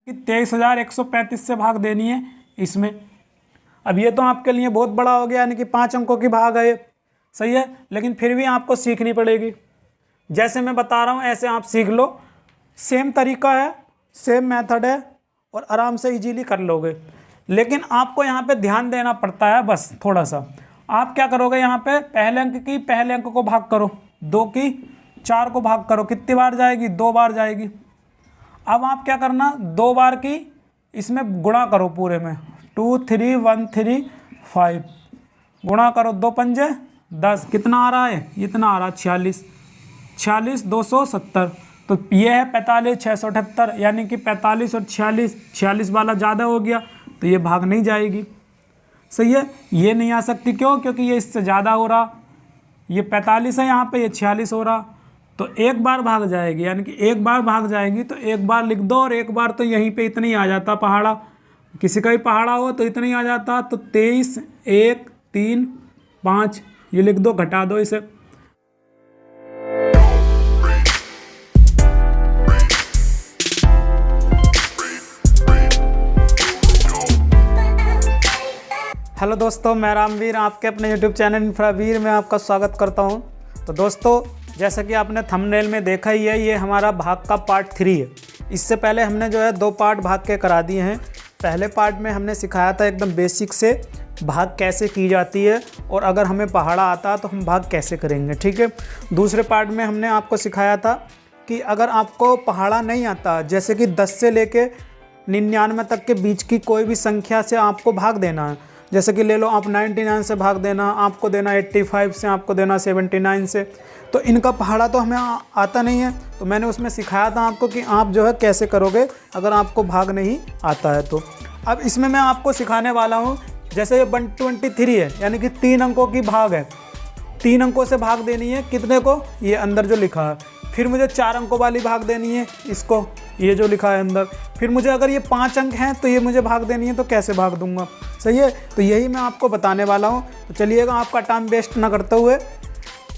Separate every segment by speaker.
Speaker 1: कि 23,135 से भाग देनी है इसमें। अब ये तो आपके लिए बहुत बड़ा हो गया, यानी कि 5 अंकों की भाग है ये, सही है, लेकिन फिर भी आपको सीखनी पड़ेगी। जैसे मैं बता रहा हूँ ऐसे आप सीख लो, सेम तरीका है, सेम मेथड है और आराम से इजीली कर लोगे। लेकिन आपको यहाँ पे ध्यान देना पड़ता है बस थोड़ा सा। आप क्या करोगे, यहाँ पे पहले अंक की पहले अंक को भाग करो, 2 की 4 को भाग करो, कितनी बार जाएगी, 2 बार जाएगी। अब आप क्या करना, 2 बार की इसमें गुणा करो पूरे में, 2 3 1 3 5 गुणा करो, 2 पंजे 10, कितना आ रहा है, इतना आ रहा है 46, 46 270, तो ये है 45 678, यानी कि 45 और 46, 46 वाला ज़्यादा हो गया तो ये भाग नहीं जाएगी, सही है। ये नहीं आ सकती, क्यों, क्योंकि ये इससे ज़्यादा हो रहा, ये 45 है यहाँ पे, ये 46 हो रहा, तो एक बार भाग जाएगी, यानी कि एक बार भाग जाएगी तो एक बार लिख दो, और एक बार तो यहीं पे इतना ही आ जाता पहाड़ा, किसी का भी पहाड़ा हो तो इतना ही आ जाता, तो 23 1 3 5 ये लिख दो, घटा दो इसे। हेलो दोस्तों, मैं रामवीर आपके अपने यूट्यूब चैनल इंफ्रावीर में आपका स्वागत करता हूं। तो दोस्तों, जैसा कि आपने थंबनेल में देखा ही है, ये हमारा भाग का पार्ट 3 है। इससे पहले हमने जो है 2 पार्ट भाग के करा दिए हैं। पहले पार्ट में हमने सिखाया था एकदम बेसिक से भाग कैसे की जाती है, और अगर हमें पहाड़ा आता तो हम भाग कैसे करेंगे, ठीक है। दूसरे पार्ट में हमने आपको सिखाया था कि अगर आपको पहाड़ा नहीं आता, जैसे कि 10 से लेके 99 तक के बीच की कोई भी संख्या से आपको भाग देना है, जैसे कि ले लो आप 99 से भाग देना, आपको देना 85 से, आपको देना 79 से, तो इनका पहाड़ा तो हमें आता नहीं है। तो मैंने उसमें सिखाया था आपको कि आप जो है कैसे करोगे अगर आपको भाग नहीं आता है तो। अब इसमें मैं आपको सिखाने वाला हूँ, जैसे ये 123 है, यानी कि 3 अंकों की भाग है, 3 अंकों से भाग देनी है, कितने को, ये अंदर जो लिखा है। फिर मुझे 4 अंकों वाली भाग देनी है इसको, ये जो लिखा है अंदर। फिर मुझे अगर ये 5 अंक हैं तो ये मुझे भाग देनी है, तो कैसे भाग दूंगा, सही है। तो यही मैं आपको बताने वाला हूँ। तो चलिएगा, आपका टाइम वेस्ट ना करते हुए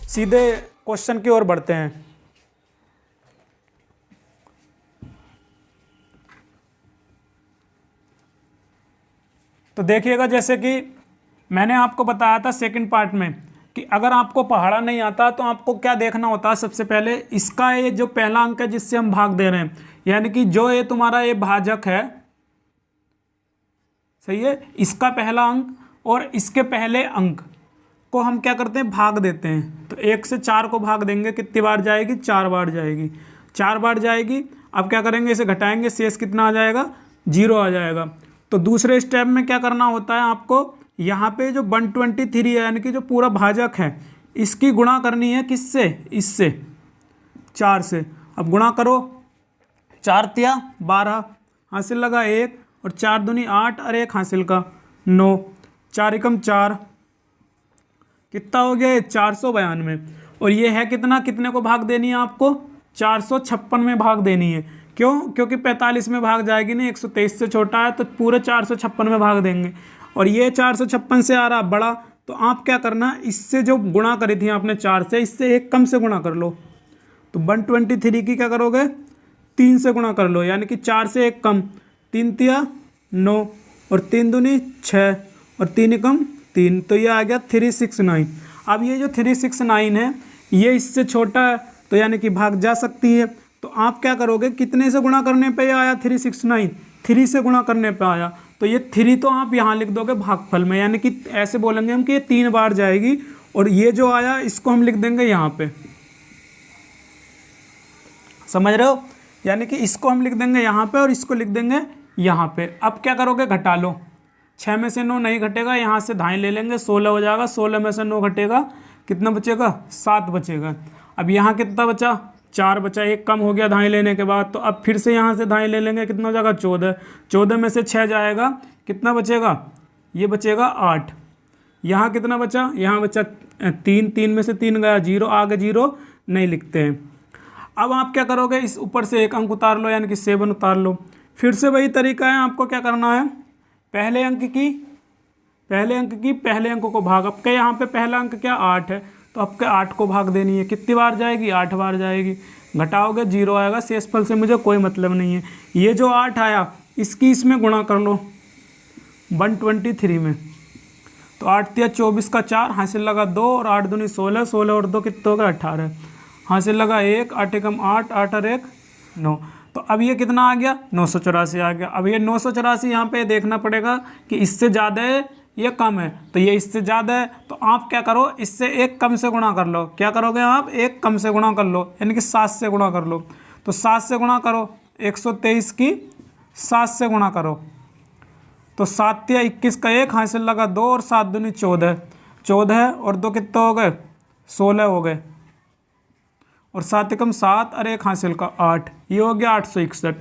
Speaker 1: सीधे क्वेश्चन की ओर बढ़ते हैं। तो देखिएगा, जैसे कि मैंने आपको बताया था सेकंड पार्ट में कि अगर आपको पहाड़ा नहीं आता तो आपको क्या देखना होता है। सबसे पहले इसका ये जो पहला अंक है जिससे हम भाग दे रहे हैं, यानी कि जो ये तुम्हारा ये भाजक है, सही है, इसका पहला अंक और इसके पहले अंक को हम क्या करते हैं, भाग देते हैं। तो 1 से 4 को भाग देंगे, कितनी बार जाएगी, 4 बार जाएगी, 4 बार जाएगी। अब क्या करेंगे, इसे घटाएंगे, शेष कितना आ जाएगा, 0 आ जाएगा। तो दूसरे स्टेप में क्या करना होता है आपको, यहाँ पे जो 123 है, यानी कि जो पूरा भाजक है, इसकी गुणा करनी है, किससे, इससे, 4 से। अब गुणा करो, 4 तिया 12 हासिल लगा 1, और 4 दूनी 8 और 1 हासिल का 9, 4 एकम 4, कितना हो गया, 492। और ये है कितना, कितने को भाग देनी है आपको, 456 में भाग देनी है। क्यों, क्योंकि 45 में भाग जाएगी ना, 123 से छोटा है, तो पूरे 456 में भाग देंगे। और ये 456 से आ रहा बड़ा, तो आप क्या करना, इससे जो गुणा करी थी आपने 4 से, इससे 1 कम से गुणा कर लो। तो 123 की क्या करोगे, 3 से गुणा कर लो, यानी कि 4 से 1 कम, 3 तिया 9, और 3 दूनी 6, और 3 एकम 3, तो ये आ गया 369। अब ये जो 369 है, ये इससे छोटा है, तो यानी कि भाग जा सकती है। तो आप क्या करोगे, कितने से गुणा करने पे आया 369, 3 से गुणा करने पे आया, तो ये 3 तो आप यहाँ लिख दोगे भागफल में, यानी कि ऐसे बोलेंगे हम कि ये 3 बार जाएगी। और ये जो आया इसको हम लिख देंगे यहाँ पे, समझ रहे हो, यानी कि इसको हम लिख देंगे यहाँ पे और इसको लिख देंगे यहाँ पे। अब क्या करोगे, घटा लो, 6 में से 9 नहीं घटेगा, यहाँ से धाई ले लेंगे, 16 हो जाएगा, 16 में से 9 घटेगा, कितना बचेगा, 7 बचेगा। अब यहाँ कितना बचा, 4 बचा, 1 कम हो गया धाई लेने के बाद। तो अब फिर से यहाँ से धाई ले लेंगे, कितना हो जाएगा, 14, 14 में से 6 जाएगा, कितना बचेगा, ये बचेगा 8। यहाँ कितना बचा, यहाँ बचा 3, 3 में से 3 गया, 0, आगे 0 नहीं लिखते हैं। अब आप क्या करोगे, इस ऊपर से 1 अंक उतार लो, यानी कि 7 उतार लो। फिर से वही तरीका है, आपको क्या करना है, पहले अंक की पहले अंक को भाग, अब के यहाँ पे पहला अंक क्या 8 है, तो अब के 8 को भाग देनी है, कितनी बार जाएगी, 8 बार जाएगी। घटाओगे 0 आएगा, शेषफल से मुझे कोई मतलब नहीं है। ये जो 8 आया इसकी इसमें गुणा कर लो 123 में, तो 8 तिया 24 का 4, हासिल लगा 2 और 8 दूनी 16, 16 और 2 कितने हो गए 18, हासिल लगा 1, 8 एकम 8, 8 और 1 9। तो अब ये कितना आ गया 984 आ गया। अब ये 984 यहाँ पे देखना पड़ेगा कि इससे ज़्यादा है ये कम है, तो ये इससे ज़्यादा है, तो आप क्या करो इससे एक कम से गुणा कर लो। क्या करोगे आप, एक कम से गुणा कर लो, यानी कि 7 से गुणा कर लो। तो 7 से गुणा करो, 123 की 7 से गुणा करो, तो 7 तिया 21 का 1, हासिल लगा 2 और 7 दूनी 14, 14 और 2 कितने हो गए 16 हो गए, और 7 एकम 7 और 1 हासिल का 8, ये हो गया 861।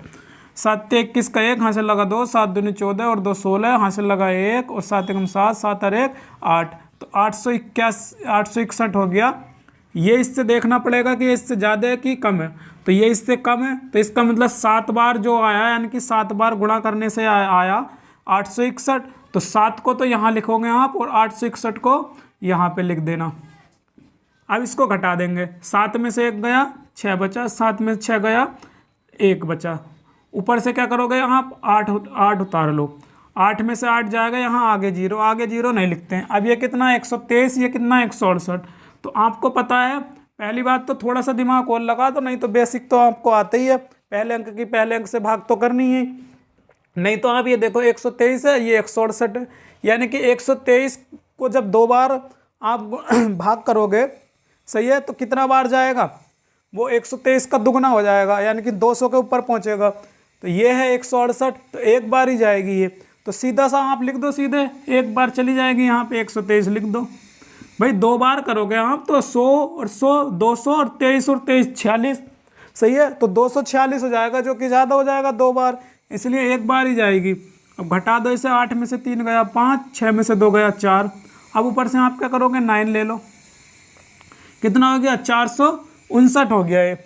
Speaker 1: 7 तिया 21 का 1, हासिल लगा 2, 7 दूनी 14 और 2 16, हासिल लगा 1 और 7 एकम 7, 7 और 1 8, तो 861 हो गया। ये इससे देखना पड़ेगा कि ये इससे ज़्यादा है कि कम है, तो ये इससे कम है, तो इसका मतलब 7 बार जो आया यानी कि 7 बार गुणा करने से आया 861, तो 7 को तो यहाँ लिखोगे आप और 861 को यहाँ पे लिख देना। अब इसको घटा देंगे, 7 में से 1 गया 6 बचा, 7 में 6 गया 1 बचा, ऊपर से क्या करोगे आप 8 उतार लो, 8 में से 8 जाएगा यहाँ आगे 0, आगे 0 नहीं लिखते हैं। अब ये कितना 123, ये कितना 168। तो आपको पता है, पहली बात तो थोड़ा सा दिमाग और लगा दो, नहीं तो बेसिक तो आपको आते ही है, पहले अंक की पहले अंक से भाग तो करनी है। नहीं तो आप ये देखो 123 है, ये 168 है, यानी कि 123 को जब 2 बार आप भाग करोगे, सही है, तो कितना बार जाएगा वो 123 का दुगना हो जाएगा, यानी कि 200 के ऊपर पहुंचेगा। तो ये है 168, तो एक बार ही जाएगी ये, तो सीधा सा आप लिख दो, सीधे एक बार चली जाएगी, यहाँ पे 123 लिख दो। भाई 2 बार करोगे आप तो 100 और 100 200 और 23 और 23 46, सही है, तो 246 हो जाएगा, जो कि ज़्यादा हो जाएगा 2 बार, इसलिए एक बार ही जाएगी। अब घटा दो इसे, 8 में से 3 गया 5, 6 में से 2 गया 4, अब ऊपर से आप क्या करोगे 9 ले लो, कितना हो गया 459 हो गया ये।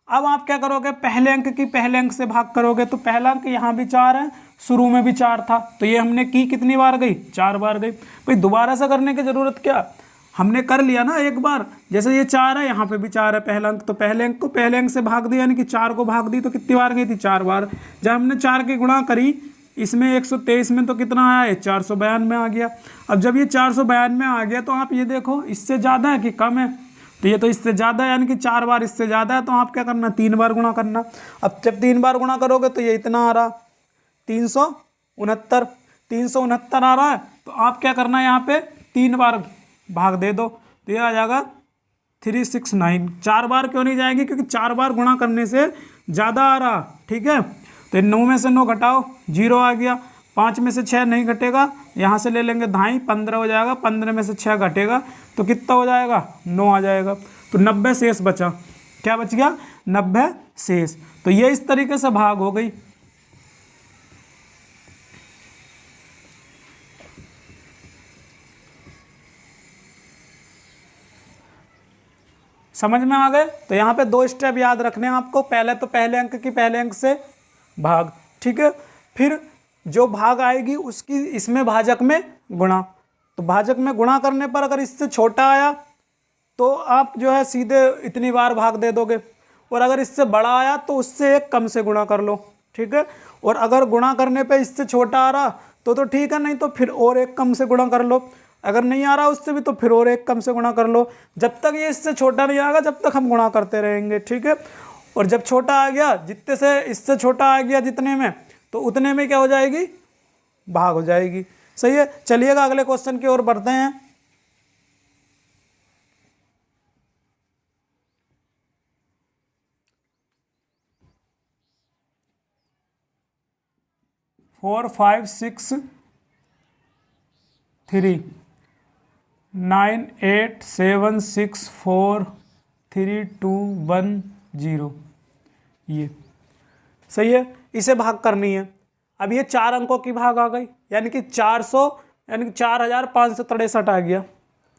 Speaker 1: अब आप क्या करोगे, पहले अंक की पहले अंक से भाग करोगे, तो पहला अंक यहाँ भी 4 है, शुरू में भी 4 था, तो ये हमने की कितनी बार गई 4 बार गई। भाई दोबारा से करने की जरूरत क्या, हमने कर लिया ना एक बार, जैसे ये 4 है यहाँ पे भी 4 है पहला अंक, तो पहले अंक को पहले अंक से भाग दिया, यानी कि 4 को भाग दी, तो कितनी बार गई थी 4 बार। जब हमने 4 की गुणा करी इसमें 123 में, तो कितना आया है 492 आ गया। अब जब ये 492 आ गया, तो आप ये देखो इससे ज़्यादा है कि कम है, तो ये तो इससे ज़्यादा है, यानी कि 4 बार इससे ज़्यादा है, तो आप क्या करना 3 बार गुणा करना। अब जब 3 बार गुणा करोगे तो ये इतना आ रहा 369 आ रहा है, तो आप क्या करना यहाँ पे 3 बार भाग दे दो, तो ये आ जाएगा 369। 4 बार क्यों नहीं जाएगी, क्योंकि 4 बार गुणा करने से ज़्यादा आ रहा, ठीक है। तो 9 में से 9 घटाओ 0 आ गया, 5 में से 6 नहीं घटेगा, यहाँ से ले लेंगे 2.5, 15 हो जाएगा, 15 में से 6 घटेगा तो कितना हो जाएगा 9 आ जाएगा, तो 90 शेष बचा। क्या बच गया 90 शेष। तो ये इस तरीके से भाग हो गई। समझ में आ गए। तो यहाँ पे 2 स्टेप याद रखने हैं आपको, पहले तो पहले अंक की पहले अंक से भाग, ठीक है, फिर जो भाग आएगी उसकी इसमें भाजक में गुणा, तो भाजक में गुणा करने पर अगर इससे छोटा आया तो आप जो है सीधे इतनी बार भाग दे दोगे, और अगर इससे बड़ा आया तो उससे एक कम से गुणा कर लो, ठीक है। और अगर गुणा करने पे इससे छोटा आ रहा तो ठीक है, नहीं तो फिर और एक कम से गुणा कर लो, अगर नहीं आ रहा उससे भी तो फिर और एक कम से गुणा कर लो, जब तक ये इससे छोटा नहीं आएगा जब तक हम गुणा करते रहेंगे, ठीक है। और जब छोटा आ गया, जितने से इससे छोटा आ गया जितने में, तो उतने में क्या हो जाएगी भाग हो जाएगी, सही है। चलिएगा अगले क्वेश्चन की ओर बढ़ते हैं। फोर 5 6 3 9 8 7 6 4 3 2 1 0, ये सही है, इसे भाग करनी है। अब ये 4 अंकों की भाग आ गई, यानी कि 400, यानी कि 4563 आ गया,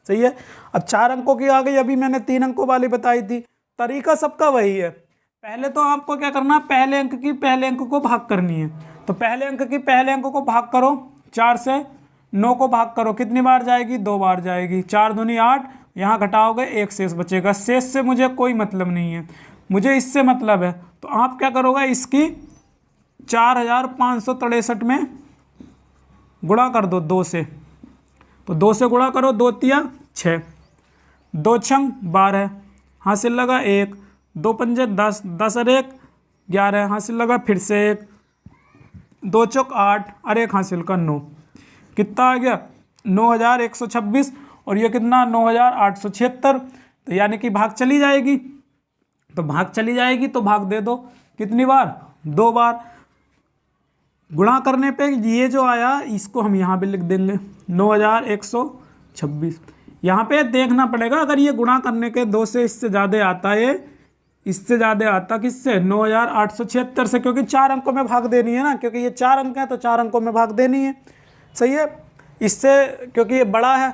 Speaker 1: सही है। अब 4 अंकों की आ गई, अभी मैंने 3 अंकों वाली बताई थी, तरीका सबका वही है। पहले तो आपको क्या करना, पहले अंक की पहले अंक को भाग करनी है, तो पहले अंक की पहले अंक को भाग करो, 4 से 9 को भाग करो, कितनी बार जाएगी 2 बार जाएगी, 4 दूनी 8, यहाँ घटाओगे 1 शेष बचेगा, शेष से मुझे कोई मतलब नहीं है, मुझे इससे मतलब है। तो आप क्या करोगे, इसकी 4563 में गुणा कर दो 2 से। तो 2 से गुणा करो, 2 तिया 6, 2 छंग 12, हासिल लगा 1, 2 पंजे 10, 10 और 1 11, हासिल लगा फिर से 1, 2 चौक 8 और 1 हासिल का 9। कितना आ गया 9126। और ये कितना 9876। तो यानी कि भाग चली जाएगी, तो भाग चली जाएगी तो भाग दे दो। कितनी बार, 2 बार। गुणा करने पे ये जो आया इसको हम यहाँ पे लिख देंगे 9126। यहाँ पे देखना पड़ेगा, अगर ये गुणा करने के 2 से इससे ज़्यादा आता है, इससे ज़्यादा आता किससे 9876 से, क्योंकि 4 अंकों में भाग देनी है ना, क्योंकि ये 4 अंक है तो 4 अंकों में भाग देनी है। सही है। इससे क्योंकि ये बड़ा है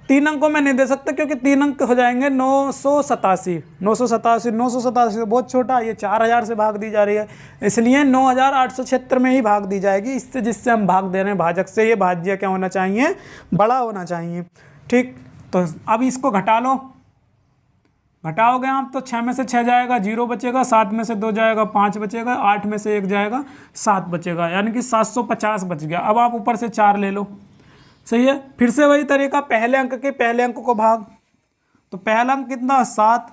Speaker 1: 3 अंकों में नहीं दे सकते, क्योंकि 3 अंक हो जाएंगे 987। 987 तो बहुत छोटा, ये 4000 से भाग दी जा रही है, इसलिए 9876 में ही भाग दी जाएगी। इससे जिससे हम भाग दे रहे हैं भाजक से, ये भाज्य क्या होना चाहिए, बड़ा होना चाहिए। ठीक, तो अब इसको घटा लो, घटाओगे आप तो 6 में से 6 जाएगा, 0 बचेगा, 7 में से 2 जाएगा, 5 बचेगा, 8 में से 1 जाएगा, 7 बचेगा, यानी कि 750 बच गया। अब आप ऊपर से 4 ले लो। सही है। फिर से वही तरीका, पहले अंक के पहले अंक को भाग। तो पहला अंक कितना 7,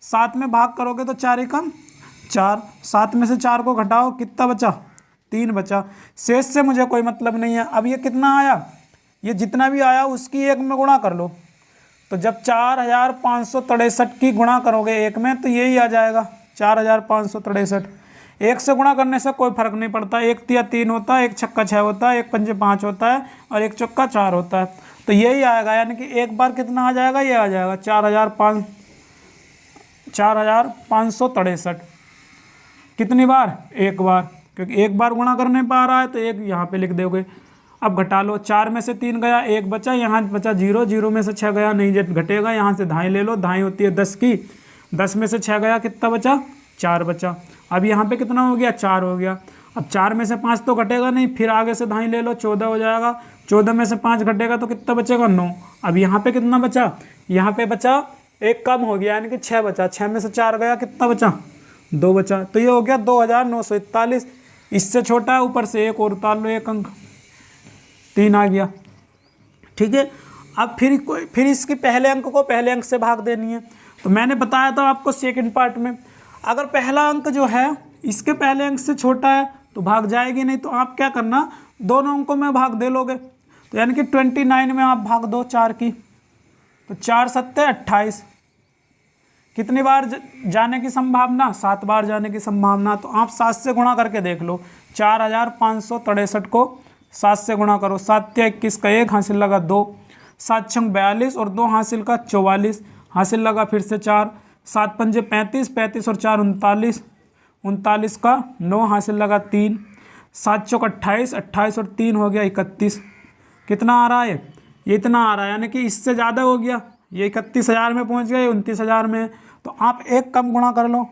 Speaker 1: 7 में भाग करोगे तो 4 एकम 4, 7 में से 4 को घटाओ, कितना बचा 3 बचा। शेष से मुझे कोई मतलब नहीं है। अब ये कितना आया, ये जितना भी आया उसकी 1 में गुणा कर लो। तो जब 4563 की गुणा करोगे 1 में तो यही आ जाएगा 4563। 1 से गुणा करने से कोई फर्क नहीं पड़ता, 1 तिया 3 होता है, 1 छक्का 6 होता है, 1 पंजे 5 होता है और 1 चौका 4 होता है। तो यही आएगा, यानी कि एक बार कितना आ जाएगा, ये आ जाएगा 4563। कितनी बार, एक बार, क्योंकि एक बार गुणा करने पर आ रहा है तो 1 यहाँ पे लिख दोगे। अब घटा लो, 4 में से 3 गया, 1 बचा, यहाँ बचा 0, 0 में से 6 गया, नहीं घटेगा, यहाँ से धाई ले लो, धाई होती है 10 की, 10 में से 6 गया, कितना बचा 4 बचा। अब यहाँ पे कितना हो गया 4 हो गया। अब 4 में से 5 तो घटेगा नहीं, फिर आगे से धाई ले लो, 14 हो जाएगा, 14 में से 5 घटेगा तो कितना बचेगा 9। अब यहाँ पे कितना बचा, यहाँ पे बचा 1 कम हो गया, यानी कि 6 बचा, 6 में से 4 गया, कितना बचा 2 बचा। तो ये हो गया 2941। इससे छोटा है, ऊपर से 1 और उतार लो, 1 अंक, 3 आ गया। ठीक है। अब फिर इसके पहले अंक को पहले अंक से भाग देनी है। तो मैंने बताया था आपको सेकंड पार्ट में, अगर पहला अंक जो है इसके पहले अंक से छोटा है तो भाग जाएगी नहीं, तो आप क्या करना, दोनों अंकों में भाग दे लोगे। तो यानी कि 29 में आप भाग दो 4 की, तो 4 सत्ते 28। कितनी बार जाने की संभावना, 7 बार जाने की संभावना। तो आप 7 से गुणा करके देख लो, 4563 को 7 से गुणा करो, 7 या 21 का 1 हासिल लगा 2, 7 छंग 42 और 2 हासिल का 44, हासिल लगा फिर से 4, 7 पंजे 35, 35 और 4 39, 39 का 9 हासिल लगा 3, 7 चौक 28, 28 और 3 हो गया 31। कितना आ रहा है, ये इतना आ रहा है, यानी कि इससे ज़्यादा हो गया, ये 31,000 में पहुंच गया, ये 29,000 में। तो आप 1 कम गुणा कर लो,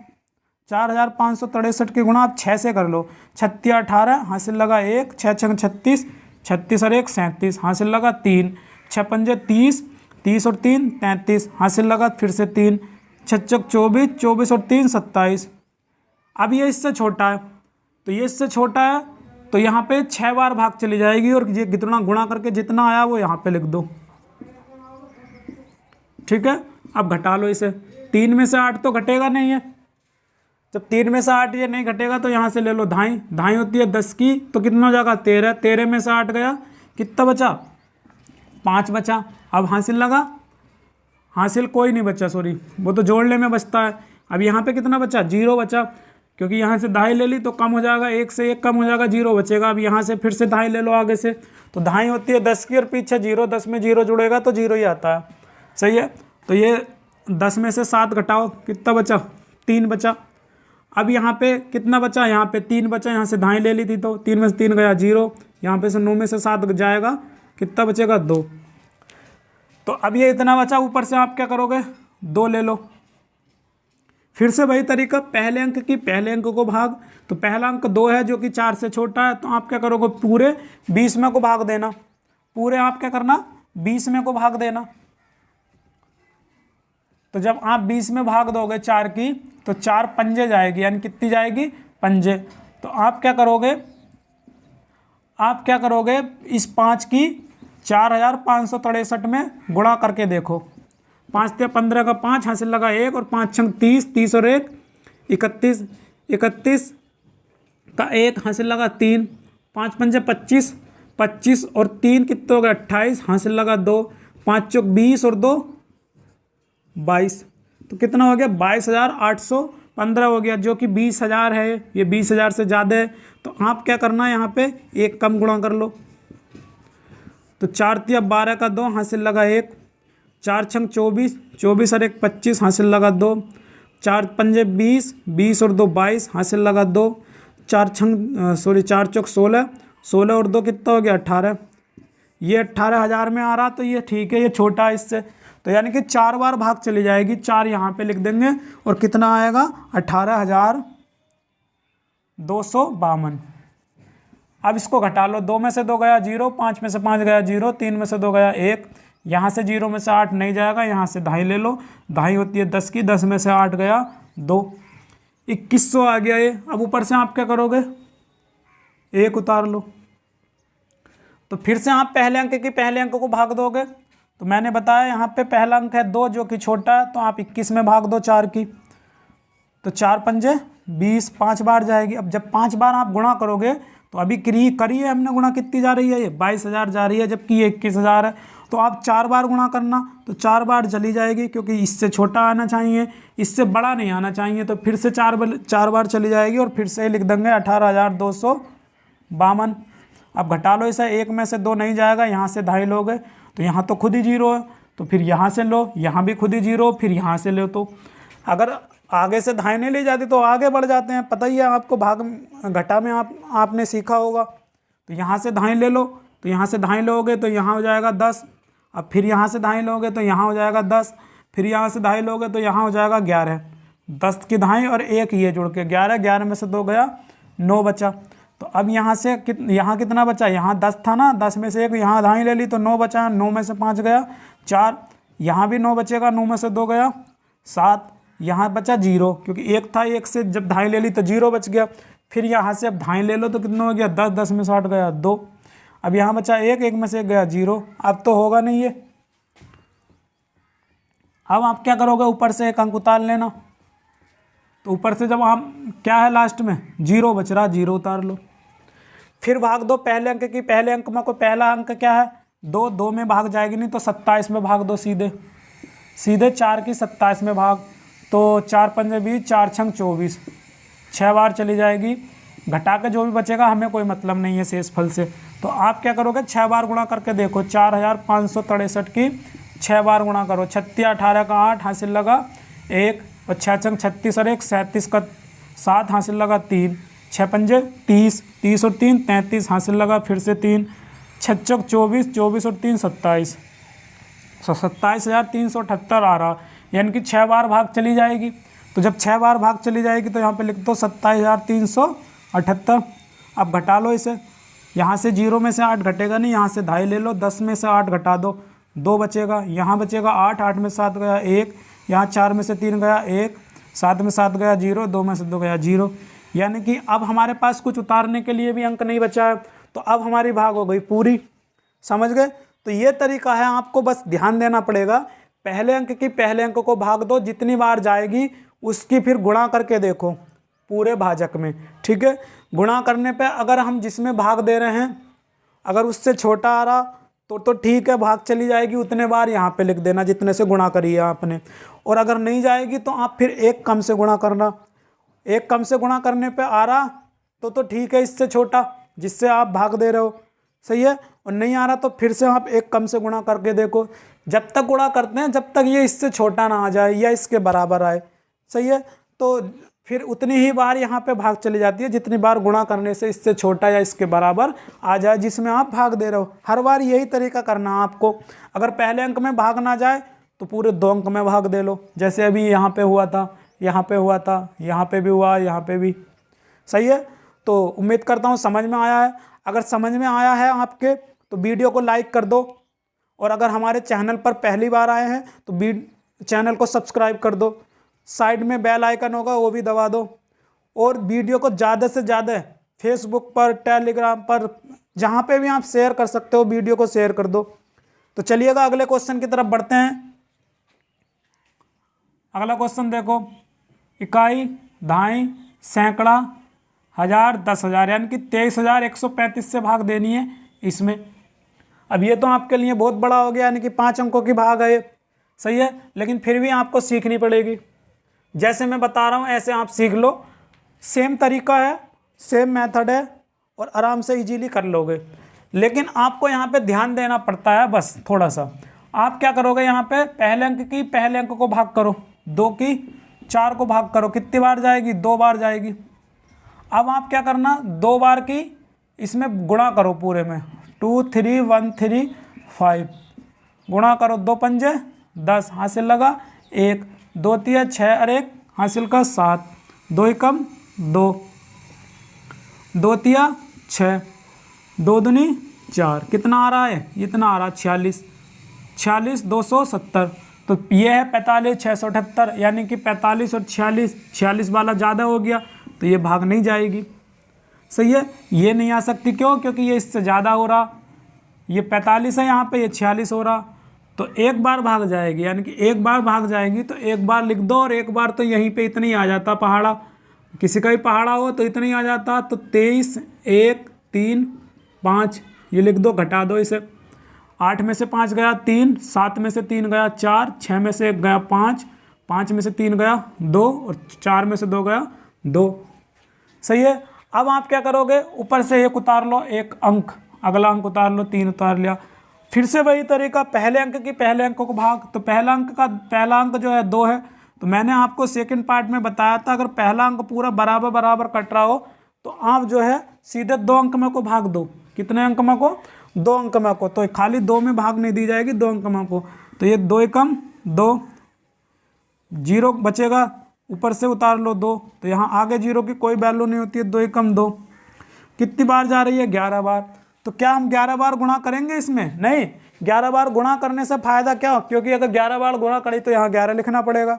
Speaker 1: 4563 की गुणा आप 6 से कर लो, 36 18 हासिल लगा 1, 6 छंग 36, 36 और 1 37 हासिल लगा 3, 6 पंजे 30, 30 और 3 33 हासिल लगा फिर से 3, 6 चौक 24, 24 और 3 27। अब ये इससे छोटा है, तो ये इससे छोटा है तो यहाँ पे 6 बार भाग चली जाएगी, और ये कितना गुणा करके जितना आया वो यहाँ पे लिख दो। ठीक है। अब घटा लो इसे, 3 में से 8 तो घटेगा नहीं है, जब 3 में से 8 ये नहीं घटेगा तो यहाँ से ले लो धाई, धाई होती है 10 की, तो कितना हो जाएगा 13, 13 में से 8 गया, कितना बचा 5 बचा। अब हासिल लगा, हासिल कोई नहीं बचा, सॉरी वो तो जोड़ने में बचता है। अब यहाँ पे कितना बचा 0 बचा, क्योंकि यहाँ से धाई ले ली तो कम हो जाएगा, 1 से 1 कम हो जाएगा, 0 बचेगा। अब यहाँ से फिर से धाई ले लो आगे से, तो धाई होती है 10 की और पीछे 0, 10 में 0 जुड़ेगा तो 0 ही आता है। सही है। तो ये 10 में से 7 घटाओ, कितना बचा 3 बचा। अब यहाँ पे कितना बचा, यहाँ पे 3 बचा, यहाँ से धाई ले ली थी तो 3 में से 3 गया 0, यहाँ पे से 9 में से 7 जाएगा, कितना बचेगा 2। तो अब ये इतना बचा, ऊपर से आप क्या करोगे 2 ले लो। फिर से वही तरीका, पहले अंक की पहले अंक को भाग। तो पहला अंक 2 है जो कि 4 से छोटा है, तो आप क्या करोगे पूरे 20 में को भाग देना, पूरे आप क्या करना 20 में को भाग देना। तो जब आप 20 में भाग दोगे 4 की तो 4 पंजे जाएगी, यानी कितनी जाएगी, पंजे। तो आप क्या करोगे, इस 5 की 4563 में गुणा करके देखो। 5 से 15 का 5 हासिल लगा 1 और 5 छंग 30, 30 और 1 31, 31 का 1 हासिल लगा 3, 5 पंजे 25, 25 और 3 कितने हो गए 28, हासिल लगा 2, 5 चौक 20 और 2 22। तो कितना हो गया 22,815 हो गया, जो कि 20,000 है। ये 20,000 से ज़्यादा है। तो आप क्या करना है, यहाँ पे एक कम गुणा कर लो। तो 4 तिया 12 का 2 हासिल लगा 1, 4 छंग 24, 24 और 1 25 हासिल लगा 2, 4 पंजे 20, 20 और 2 22 हासिल लगा 2, 4 चौक 16, 16 और 2 कितना हो गया 18। ये 18,000 में आ रहा, तो ये ठीक है, ये छोटा है इससे। तो यानी कि 4 बार भाग चली जाएगी, 4 यहाँ पे लिख देंगे और कितना आएगा 18,252। अब इसको घटा लो, 2 में से 2 गया 0, 5 में से 5 गया 0, 3 में से 2 गया 1, यहाँ से 0 में से 8 नहीं जाएगा, यहाँ से 2.5 ले लो, 2.5 होती है 10 की, 10 में से 8 गया 2, 2100 आ गया ये। अब ऊपर से आप क्या करोगे, 1 उतार लो। तो फिर से आप पहले अंक की पहले अंक को भाग दोगे। तो मैंने बताया यहाँ पे पहला अंक है 2 जो कि छोटा है, तो आप 21 में भाग दो 4 की। तो 4 पंजे 20, 5 बार जाएगी। अब जब 5 बार आप गुणा करोगे तो अभी करिए हमने गुणा, कितनी जा रही है ये 22,000 जा रही है, जबकि ये 21,000 है। तो आप 4 बार गुणा करना, तो 4 बार चली जाएगी, क्योंकि इससे छोटा आना चाहिए, इससे बड़ा नहीं आना चाहिए। तो फिर से 4 बार चली जाएगी और फिर से लिख देंगे 18,252। अब घटा लो इसे, 1 में से 2 नहीं जाएगा, यहाँ से 2.5 लोगे तो यहाँ तो खुद ही 0 है, तो फिर यहाँ से लो, यहाँ भी खुद ही 0, फिर यहाँ से लो। तो अगर आगे से 2.5 नहीं ले जाती तो आगे बढ़ जाते हैं, पता ही है आपको, भाग घटा में आपने सीखा होगा। तो यहाँ से 2.5 ले लो, तो यहाँ से 2.5 लोगे तो यहाँ हो जाएगा 10। अब फिर यहाँ से 2.5 लोगे तो यहाँ हो जाएगा 10, फिर यहाँ से 2.5 लोगे तो यहाँ हो जाएगा 11। 10 की 2.5 और 1 ये जुड़ के 11, 11 में से 2 गया 9 बचा। तो अब यहाँ से यहाँ कितना बचा, यहाँ 10 था ना, 10 में से 1 यहाँ 2.5 ले ली तो 9 बचा, 9 में से 5 गया 4, यहाँ भी 9 बचेगा, 9 में से 2 गया 7, यहाँ बचा 0, क्योंकि 1 था, 1 से जब 2.5 ले ली तो 0 बच गया। फिर यहाँ से अब 2.5 ले लो तो कितना हो गया 10, 10 में से 8 गया 2, अब यहाँ बचा 1, 1 में से 1 गया 0। अब तो होगा नहीं ये। अब आप क्या करोगे, ऊपर से 1 अंक उतार लेना। तो ऊपर से जब आप क्या है लास्ट में 0 बच रहा, 0 उतार लो। फिर भाग दो पहले अंक की पहले अंक में, को पहला अंक क्या है 2, 2 में भाग जाएगी नहीं, तो 27 में भाग दो सीधे 4 की 27 में भाग। तो 4 पंजे 20, 4 छंग 24, 6 बार चली जाएगी। घटा के जो भी बचेगा हमें कोई मतलब नहीं है शेष फल से। तो आप क्या करोगे, 6 बार गुणा करके देखो, 4,563 की 6 बार गुणा करो। 36 18 का 8 हासिल लगा 1, और 6 छंग 36 और 1 37 का 7 हासिल लगा 3, 6 पंजे 30, 30 और 3 33 हासिल लगा फिर से 3, 6 चौक 24, 24 और 3 27, 27,378 आ रहा, यानी कि 6 बार भाग चली जाएगी। तो जब 6 बार भाग चली जाएगी तो यहाँ पे लिख दो 27,378। अब घटा लो इसे, यहाँ से 0 में से 8 घटेगा नहीं, यहाँ से 2.5 ले लो, 10 में से 8 घटा दो 2 बचेगा, यहाँ बचेगा 8, 8 में 7 गया 1, यहाँ 4 में से 3 गया 1, 7 में 7 गया 0, 2 में से 2 गया 0। यानी कि अब हमारे पास कुछ उतारने के लिए भी अंक नहीं बचा है। तो अब हमारी भाग हो गई पूरी, समझ गए। तो ये तरीका है, आपको बस ध्यान देना पड़ेगा। पहले अंक की पहले अंक को भाग दो, जितनी बार जाएगी उसकी फिर गुणा करके देखो पूरे भाजक में, ठीक है। गुणा करने पे अगर हम जिसमें भाग दे रहे हैं अगर उससे छोटा आ रहा तो ठीक है, भाग चली जाएगी, उतने बार यहाँ पे लिख देना जितने से गुणा करी है आपने। और अगर नहीं जाएगी तो आप फिर 1 कम से गुणा करना। 1 कम से गुणा करने पे आ रहा तो ठीक है, इससे छोटा जिससे आप भाग दे रहे हो, सही है। और नहीं आ रहा तो फिर से आप 1 कम से गुणा करके देखो। जब तक गुणा करते हैं जब तक ये इससे छोटा ना आ जाए या इसके बराबर आए, सही है। तो फिर उतनी ही बार यहाँ पे भाग चली जाती है जितनी बार गुणा करने से इससे छोटा या इसके बराबर आ जाए जिसमें आप भाग दे रहे हो। हर बार यही तरीका करना है आपको। अगर पहले अंक में भाग ना जाए तो पूरे 2 अंक में भाग दे लो, जैसे अभी यहाँ पे हुआ था, यहाँ पे हुआ था, यहाँ पे भी हुआ, यहाँ पे भी, सही है। तो उम्मीद करता हूँ समझ में आया है। अगर समझ में आया है आपके तो वीडियो को लाइक कर दो, और अगर हमारे चैनल पर पहली बार आए हैं तो चैनल को सब्सक्राइब कर दो, साइड में बेल आइकन होगा वो भी दबा दो, और वीडियो को ज़्यादा से ज़्यादा फेसबुक पर, टेलीग्राम पर, जहाँ पे भी आप शेयर कर सकते हो वीडियो को शेयर कर दो। तो चलिएगा अगले क्वेश्चन की तरफ बढ़ते हैं। अगला क्वेश्चन देखो, इकाई, दहाई, सैकड़ा, हजार, 10,000 यानी कि 23,135 से भाग देनी है इसमें। अब ये तो आपके लिए बहुत बड़ा हो गया, यानी कि 5 अंकों की भाग है ये, सही है, लेकिन फिर भी आपको सीखनी पड़ेगी। जैसे मैं बता रहा हूँ ऐसे आप सीख लो, सेम तरीका है, सेम मेथड है, और आराम से इजीली कर लोगे। लेकिन आपको यहाँ पे ध्यान देना पड़ता है बस थोड़ा सा। आप क्या करोगे, यहाँ पे पहले अंक की पहले अंक को भाग करो, 2 की 4 को भाग करो, कितनी बार जाएगी, 2 बार जाएगी। अब आप क्या करना, 2 बार की इसमें गुणा करो पूरे में, 2 3 1 3 5 गुणा करो, 2 पंजे 10 हासिल लगा 1, 2 तिया 6 और 1 हासिल का 7, 2 एकम 2, 2 तिया 6, 2 दूनी 4, कितना आ रहा है, इतना आ रहा 46, 46 270। तो ये है 45 678, यानी कि 45 और 46, 46 वाला ज़्यादा हो गया तो ये भाग नहीं जाएगी, सही है। ये नहीं आ सकती, क्यों, क्योंकि ये इससे ज़्यादा हो रहा, ये 45 है यहाँ पे, ये 46 हो रहा, तो एक बार भाग जाएगी, यानी कि एक बार भाग जाएगी तो एक बार लिख दो, और एक बार तो यहीं पे इतना ही आ जाता पहाड़ा, किसी का भी पहाड़ा हो तो इतना ही आ जाता। तो 23 1 3 5 ये लिख दो, घटा दो इसे, 8 में से 5 गया 3, 7 में से 3 गया 4, 6 में से 1 गया 5, 5 में से 3 गया 2, और 4 में से 2 गया 2, सही है। अब आप क्या करोगे, ऊपर से 1 उतार लो, 1 अंक, अगला अंक उतार लो, 3 उतार लिया। फिर से वही तरीका, पहले अंक की पहले अंक को भाग, तो पहला अंक जो है 2 है, तो मैंने आपको सेकंड पार्ट में बताया था अगर पहला अंक पूरा बराबर बराबर कट रहा हो तो आप जो है सीधे 2 अंक में को भाग दो। कितने अंक में को, 2 अंक में को, तो खाली 2 में भाग नहीं दी जाएगी, 2 अंक में को। तो ये 2 एकम 2, 0 बचेगा, ऊपर से उतार लो 2, तो यहाँ आगे 0 की कोई वैल्यू नहीं होती है, 2 एकम 2, कितनी बार जा रही है, 11 बार। तो क्या हम 11 बार गुणा करेंगे इसमें, नहीं, 11 बार गुणा करने से फायदा क्या, क्योंकि अगर 11 बार गुणा करी तो यहाँ 11 लिखना पड़ेगा,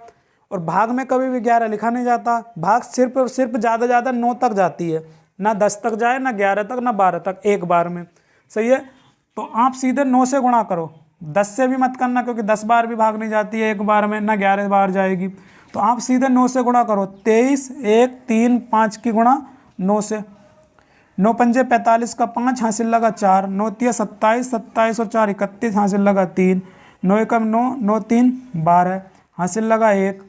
Speaker 1: और भाग में कभी भी 11 लिखा नहीं जाता, भाग सिर्फ और सिर्फ ज़्यादा ज़्यादा 9 तक जाती है, ना 10 तक जाए, ना 11 तक, ना 12 तक, एक बार में, सही है। तो आप सीधे 9 से गुणा करो, 10 से भी मत करना, क्योंकि 10 बार भी भाग नहीं जाती है एक बार में, ना 11 बार जाएगी। तो आप सीधे 9 से गुणा करो, 23 1 3 5 की गुणा 9 से, 9 पंजे 45 का 5 हासिल लगा 4, 9 तिया 27, 27 और 4 31 हासिल लगा 3, 9 एकम 9, 9 3 12 हासिल लगा 1,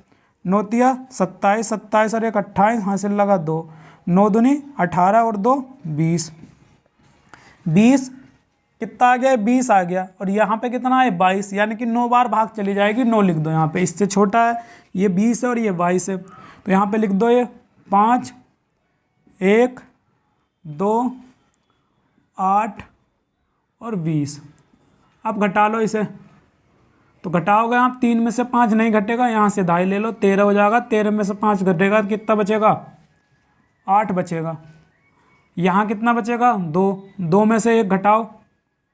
Speaker 1: 9 तिया 27, 27 और 1 28 हासिल लगा 2, 9 दूनी 18 और 2 20, 20 कितना आ गया, 20 आ गया, और यहाँ पे कितना है 22, यानी कि 9 बार भाग चली जाएगी, 9 लिख दो यहाँ पे, इससे छोटा है, ये 20 है और ये 22 है, तो यहाँ पे लिख दो ये 5 1 2 8 और 20। अब घटा लो इसे, तो घटाओगे आप, 3 में से 5 नहीं घटेगा, यहाँ से 2.5 ले लो, 13 हो जाएगा, 13 में से 5 घटेगा, कितना बचेगा, 8 बचेगा। यहाँ कितना बचेगा, 2, 2 में से 1 घटाओ,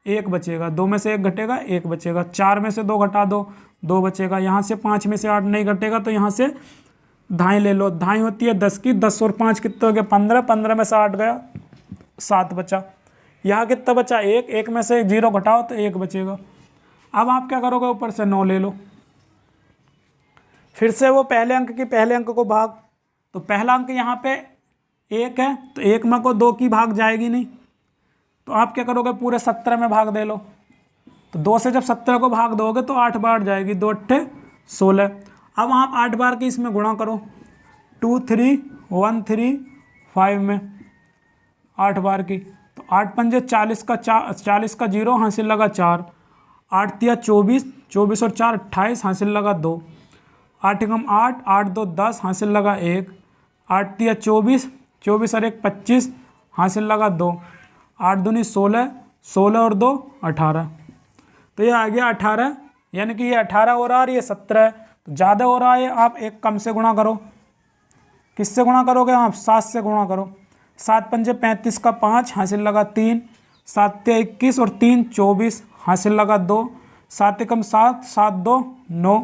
Speaker 1: 1 बचेगा, 2 में से 1 घटेगा, 1 बचेगा, 4 में से 2 घटा दो, 2 बचेगा, यहाँ से 5 में से 8 नहीं घटेगा, तो यहाँ से 2.5 ले लो, 2.5 होती है 10 की, 10 और 5 कितना हो गया 15, 15 में से 8 गया, 7 बचा। यहाँ कितना बचा, 1, 1 में से 0 घटाओ तो 1 बचेगा। अब आप क्या करोगे, ऊपर से 9 ले लो, फिर से वो पहले अंक की पहले अंक को भाग, तो पहला अंक यहाँ पे 1 है, तो 1 में को 2 की भाग जाएगी नहीं, तो आप क्या करोगे, पूरे 17 में भाग दे लो, तो 2 से जब 17 को भाग दोगे तो 8 बार जाएगी, 2 8 16। अब आप 8 बार की इसमें गुणा करो, 2 3 1 3 5 में 8 बार की, तो 8 पंजे 40 का 40 का 0 हासिल लगा 4, 8 तिया 24, 24 और 4 28 हासिल लगा 2, 8 एकम 8, 8 2 10 हासिल लगा 1, 8 तिया 24, 24 और 1 25 हासिल लगा 2, 8 दूनी 16, 16 और 2 18, तो ये आ गया 18, यानी कि ये 18 हो रहा है और ये 17 है, तो ज़्यादा हो रहा है, आप एक कम से गुणा करो, किससे गुणा करोगे आप, 7 से गुणा करो, 7 पंजे 35 का 5 हासिल लगा 3, 7 ते 21 और 3 24 हासिल लगा 2, 7 एकम 7, 7 2 9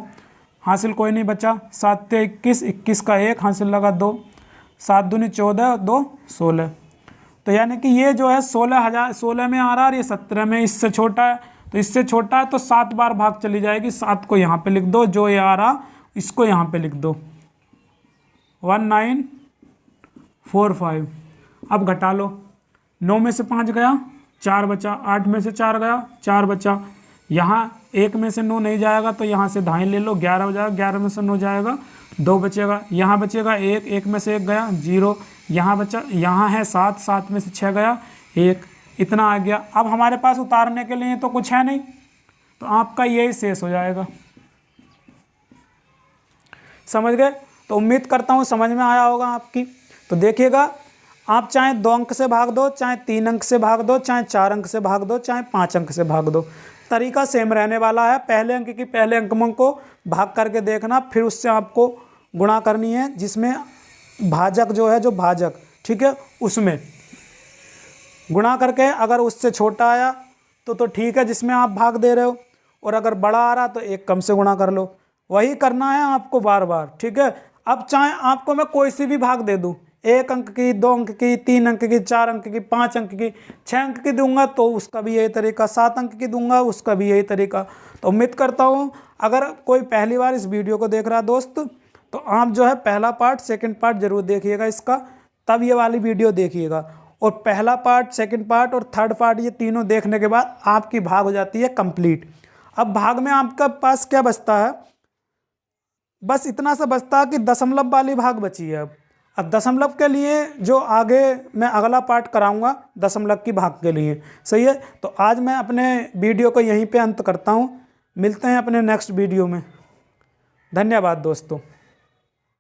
Speaker 1: हासिल कोई नहीं बचा। 7 से 21, 21 का 1 हासिल लगा 2, 7 दूनी 14, 2 16। तो यानी कि ये जो है 16 में आ रहा है और ये 17 में, इससे छोटा है। तो इससे छोटा है तो 7 बार भाग चली जाएगी। 7 को यहाँ पे लिख दो, जो ये आ रहा इसको यहाँ पे लिख दो 1945। अब घटा लो, 9 में से 5 गया, 4 बचा, 8 में से 4 गया, 4 बचा, यहाँ 1 में से 9 नहीं जाएगा तो यहाँ से दाएं ले लो, 11 हो जाएगा, 11 में से 9 जाएगा, 2 बचेगा, यहाँ बचेगा 1, 1 में से 1 गया 0, यहाँ बचा, यहाँ है 7, 7 में से 6 गया 1, इतना आ गया। अब हमारे पास उतारने के लिए तो कुछ है नहीं, तो आपका यही शेष हो जाएगा। समझ गए? तो उम्मीद करता हूँ समझ में आया होगा आपकी। तो देखिएगा, आप चाहे 2 अंक से भाग दो, चाहे 3 अंक से भाग दो, चाहे 4 अंक से भाग दो, चाहे 5 अंक से भाग दो, तरीका सेम रहने वाला है। पहले अंक की पहले अंक को भाग करके देखना, फिर उससे आपको गुणा करनी है, जिसमें भाजक जो है, जो भाजक, ठीक है, उसमें गुणा करके अगर उससे छोटा आया तो ठीक है, जिसमें आप भाग दे रहे हो, और अगर बड़ा आ रहा तो 1 कम से गुणा कर लो। वही करना है आपको बार बार, ठीक है। अब चाहे आपको मैं कोई सी भी भाग दे दूं, 1 अंक की, 2 अंक की, 3 अंक की, 4 अंक की, 5 अंक की, 6 अंक की दूंगा तो उसका भी यही तरीका, 7 अंक की दूंगा उसका भी यही तरीका। तो उम्मीद करता हूँ अगर कोई पहली बार इस वीडियो को देख रहा है दोस्त, तो आप जो है पहला पार्ट, सेकंड पार्ट जरूर देखिएगा इसका, तब ये वाली वीडियो देखिएगा। और पहला पार्ट, सेकंड पार्ट और थर्ड पार्ट, ये तीनों देखने के बाद आपकी भाग हो जाती है कंप्लीट। अब भाग में आपका पास क्या बचता है, बस इतना सा बचता है कि दशमलव वाली भाग बची है। अब दशमलव के लिए जो आगे मैं अगला पार्ट कराऊंगा दशमलव की भाग के लिए, सही है। तो आज मैं अपने वीडियो को यहीं पे अंत करता हूं, मिलते हैं अपने नेक्स्ट वीडियो में। धन्यवाद दोस्तों।